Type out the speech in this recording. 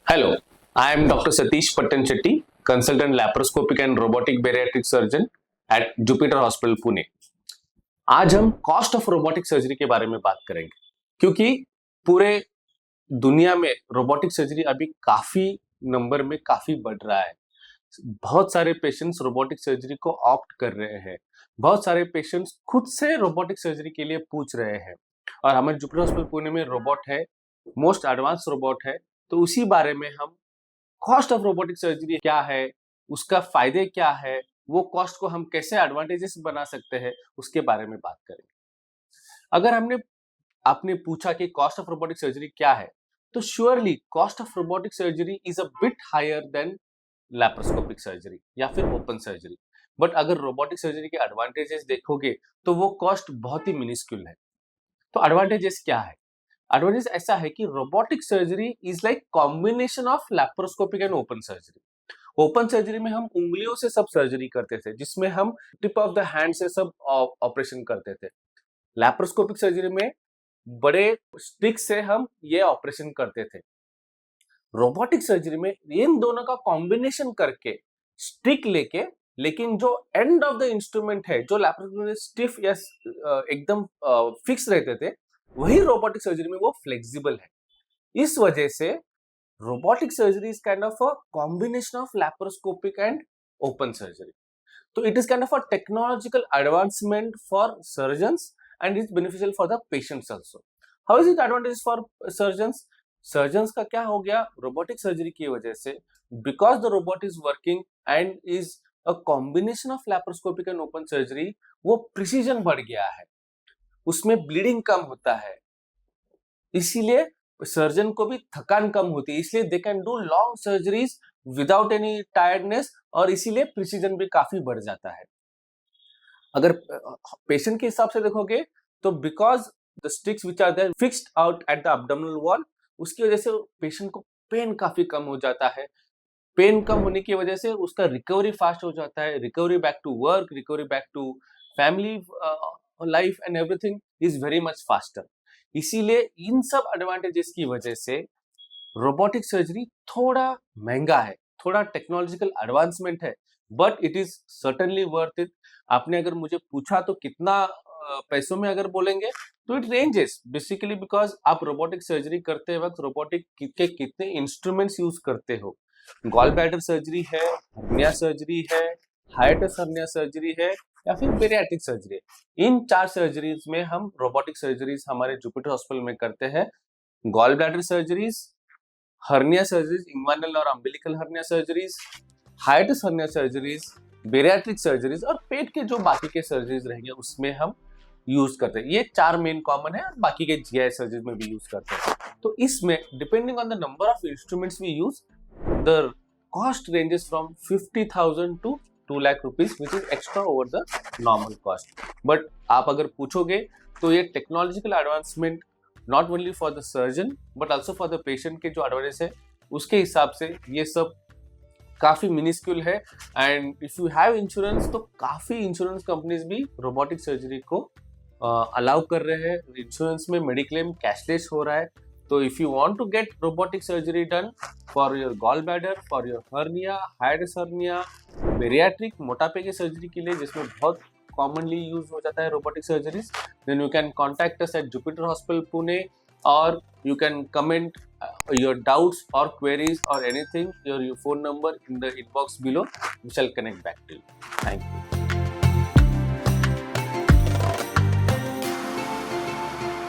Hello, I am Dr. Satish Pattan Chetty, consultant laparoscopic and robotic bariatric surgeon at Jupiter Hospital, Pune. आज हम cost of robotic surgery के बारे में बात करेंगे, क्योंकि पूरे दुनिया में रोबोटिक सर्जरी अभी काफी नंबर में काफी बढ़ रहा है। बहुत सारे पेशेंट्स रोबोटिक सर्जरी को ऑप्ट कर रहे हैं। बहुत सारे पेशेंट्स खुद से रोबोटिक सर्जरी के लिए पूछ रहे हैं और हमारे जुपिटर हॉस्पिटल पुणे में रोबोट है, मोस्ट एडवांस रोबोट है। तो उसी बारे में हम कॉस्ट ऑफ रोबोटिक सर्जरी क्या है, उसका फायदे क्या है, वो कॉस्ट को हम कैसे एडवांटेजेस बना सकते हैं, उसके बारे में बात करेंगे। अगर आपने पूछा कि कॉस्ट ऑफ रोबोटिक सर्जरी क्या है, तो surely cost of robotic surgery is a bit higher than laparoscopic surgery या फिर ओपन सर्जरी। बट अगर रोबोटिक सर्जरी के एडवांटेजेस देखोगे तो वो कॉस्ट बहुत ही मिनिस्क्यूल है। तो एडवांटेजेस क्या है? एडवांटेज ऐसा है कि robotic surgery is like combination of laparoscopic and open surgery. Open surgery में हम उंगलियों से सब सर्जरी करते थे, जिसमें हम टिप ऑफ द हैंड से सब ऑपरेशन करते थे। लैप्रोस्कोपिक सर्जरी में बड़े स्टिक से हम ये ऑपरेशन करते थे। रोबोटिक सर्जरी में इन दोनों का कॉम्बिनेशन करके स्टिक लेके, लेकिन जो एंड ऑफ द इंस्ट्रूमेंट है, जो लैप्रोस्कोपी में स्टिफ या एकदम फिक्स रहते थे, वही रोबोटिक सर्जरी में वो फ्लेक्सिबल है। इस वजह से robotic surgery is kind of a combination of laparoscopic and open surgery. तो it is kind of a technological advancement for surgeons and is beneficial for the patients also. How is it advantage for surgeons? Surgeons का क्या हो गया robotic surgery की वजह से? Because the robot is working and is a combination of laparoscopic and open surgery, वो precision बढ़ गया है, उसमें ब्लीडिंग कम होता है, इसीलिए सर्जन को भी थकान कम होती है, इसलिए they can do long surgeries without any tiredness, और इसीलिए प्रिसीजन भी काफी बढ़ जाता है। अगर पेशेंट के हिसाब से देखोगे तो because the sticks which are there fixed out at the abdominal wall, उसकी वजह से पेशेंट को पेन काफी कम हो जाता है। पेन कम होने की वजह से उसका रिकवरी फास्ट हो जाता है, recovery back to work, recovery back to family life and everything is very much faster. इसीलिए इन सब एडवांटेजेस की वजह से रोबोटिक सर्जरी थोड़ा महंगा है, थोड़ा टेक्नोलॉजिकल एडवांसमेंट है, but it is certainly worth it. आपने अगर मुझे पूछा तो कितना पैसों में अगर बोलेंगे, तो इट रेंजेस बेसिकली, बिकॉज आप रोबोटिक सर्जरी करते वक्त रोबोटिक के कितने इंस्ट्रूमेंट्स यूज करते हो। गॉल ब्लैडर सर्जरी है, हर्निया सर्जरी है, हाइटस हर्निया सर्जरी है, या फिर बेरियाट्रिक सर्जरी है। इन 4 सर्जरीज में हम रोबोटिक सर्जरीज हमारे जुपिटर हॉस्पिटल में करते हैं। Gall bladder surgeries, hernia surgeries, inguinal और umbilical hernia surgeries, hiatus hernia surgeries, bariatric surgeries, और पेट के जो बाकी के सर्जरीज रहेंगे उसमें हम यूज करते हैं। ये 4 मेन कॉमन है, और बाकी के जीआई सर्जरीज में भी यूज करते हैं। तो इसमें depending on the number of instruments we use, the cost ranges from 50,000 to 2 lakh rupees, which is extra over the normal cost. But आप अगर पूछोगे तो ये technological advancement not only for the surgeon but also for the patient के जो advantage है, उसके हिसाब से ये सब काफी मिनिस्क्यूल है। And if you have insurance, तो काफी इंश्योरेंस कंपनीज भी रोबोटिक सर्जरी को अलाउ कर रहे हैं। इंश्योरेंस में मेडिक्लेम कैशलेस हो रहा है। तो if you want to get robotic surgery done for your gall bladder, for your hernia, hiatus hernia, bariatric, मोटापे की सर्जरी के लिए जिसमें बहुत कॉमनली यूज हो जाता है robotic surgeries, then you can contact us at Jupiter Hospital Pune, और you can comment your doubts or queries or anything, your phone number in the inbox below. We shall connect back to you. Thank you.